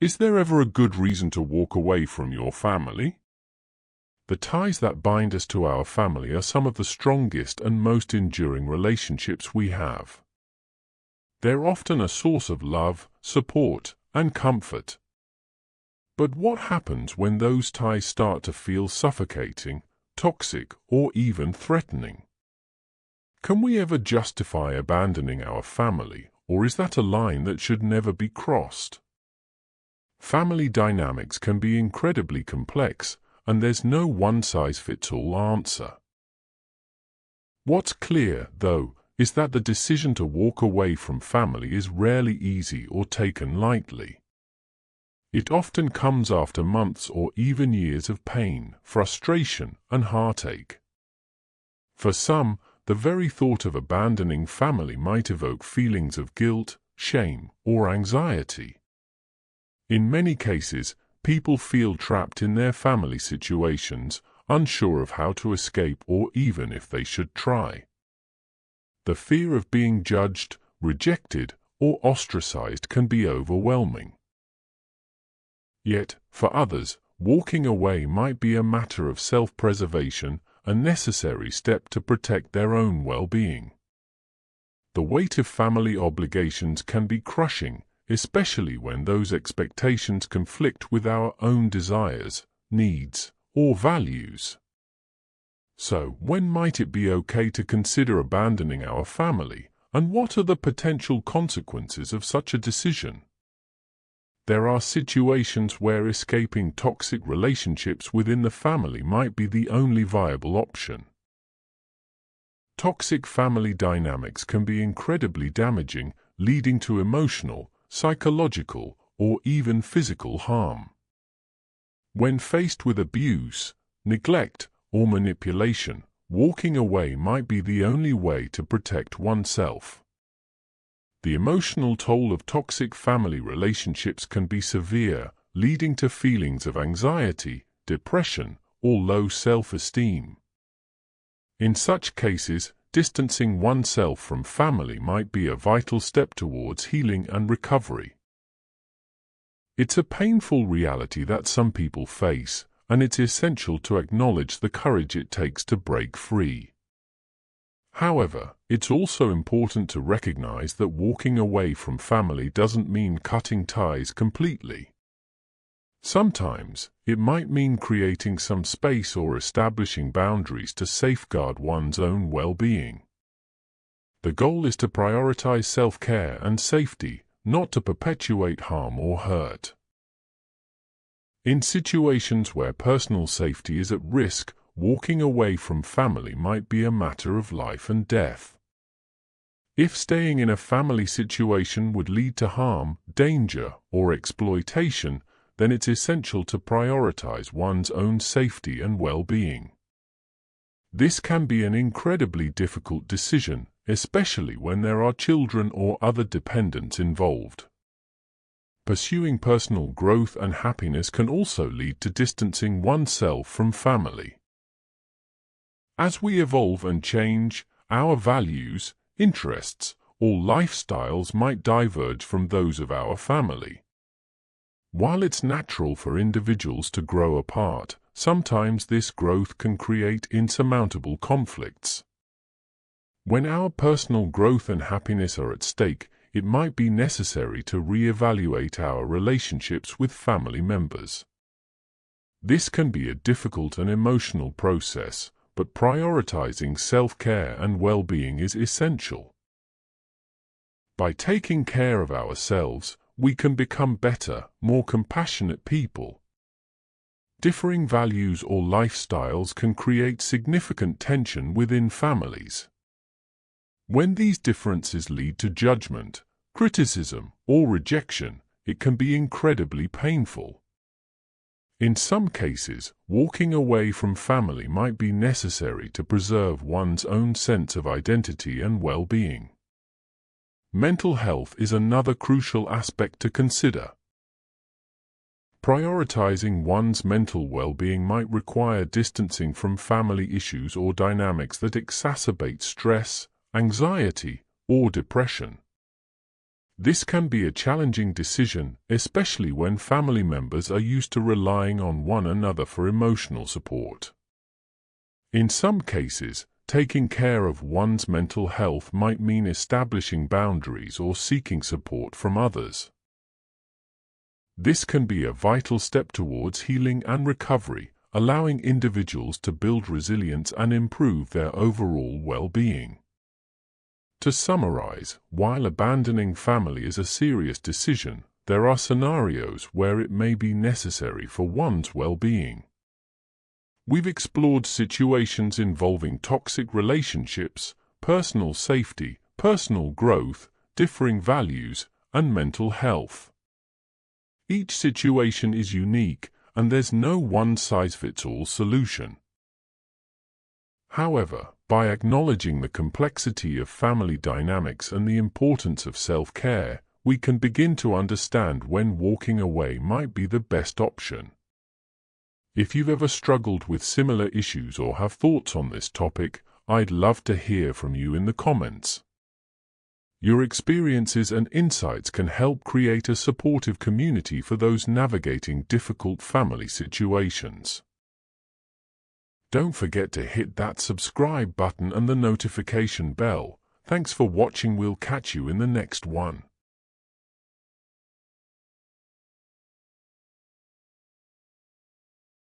Is there ever a good reason to walk away from your family? The ties that bind us to our family are some of the strongest and most enduring relationships we have. They're often a source of love, support, and comfort. But what happens when those ties start to feel suffocating, toxic, or even threatening? Can we ever justify abandoning our family, or is that a line that should never be crossed? Family dynamics can be incredibly complex, and there's no one-size-fits-all answer. What's clear, though, is that the decision to walk away from family is rarely easy or taken lightly. It often comes after months or even years of pain, frustration, and heartache. For some, the very thought of abandoning family might evoke feelings of guilt, shame, or anxiety. In many cases, people feel trapped in their family situations, unsure of how to escape or even if they should try. The fear of being judged, rejected, or ostracized can be overwhelming. Yet, for others, walking away might be a matter of self-preservation, a necessary step to protect their own well-being. The weight of family obligations can be crushing, especially when those expectations conflict with our own desires, needs, or values. So, when might it be okay to consider abandoning our family, and what are the potential consequences of such a decision? There are situations where escaping toxic relationships within the family might be the only viable option. Toxic family dynamics can be incredibly damaging, leading to emotional, psychological, or even physical harm. When faced with abuse, neglect, or manipulation, walking away might be the only way to protect oneself. The emotional toll of toxic family relationships can be severe, leading to feelings of anxiety, depression, or low self-esteem. In such cases, distancing oneself from family might be a vital step towards healing and recovery. It's a painful reality that some people face, and it's essential to acknowledge the courage it takes to break free. However, it's also important to recognize that walking away from family doesn't mean cutting ties completely. Sometimes, it might mean creating some space or establishing boundaries to safeguard one's own well-being. The goal is to prioritize self-care and safety, not to perpetuate harm or hurt. In situations where personal safety is at risk, walking away from family might be a matter of life and death. If staying in a family situation would lead to harm, danger, or exploitation, then it's essential to prioritize one's own safety and well-being. This can be an incredibly difficult decision, especially when there are children or other dependents involved. Pursuing personal growth and happiness can also lead to distancing oneself from family. As we evolve and change, our values, interests, or lifestyles might diverge from those of our family. While it's natural for individuals to grow apart, sometimes this growth can create insurmountable conflicts. When our personal growth and happiness are at stake, it might be necessary to re-evaluate our relationships with family members. This can be a difficult and emotional process, but prioritizing self-care and well-being is essential. By taking care of ourselves, we can become better, more compassionate people. Differing values or lifestyles can create significant tension within families. When these differences lead to judgment, criticism, or rejection, it can be incredibly painful. In some cases, walking away from family might be necessary to preserve one's own sense of identity and well-being. Mental health is another crucial aspect to consider. Prioritizing one's mental well-being might require distancing from family issues or dynamics that exacerbate stress, anxiety, or depression. This can be a challenging decision, especially when family members are used to relying on one another for emotional support. In some cases, taking care of one's mental health might mean establishing boundaries or seeking support from others. This can be a vital step towards healing and recovery, allowing individuals to build resilience and improve their overall well-being. To summarize, while abandoning family is a serious decision, there are scenarios where it may be necessary for one's well-being. We've explored situations involving toxic relationships, personal safety, personal growth, differing values, and mental health. Each situation is unique, and there's no one-size-fits-all solution. However, by acknowledging the complexity of family dynamics and the importance of self-care, we can begin to understand when walking away might be the best option. If you've ever struggled with similar issues or have thoughts on this topic, I'd love to hear from you in the comments. Your experiences and insights can help create a supportive community for those navigating difficult family situations. Don't forget to hit that subscribe button and the notification bell. Thanks for watching. We'll catch you in the next one.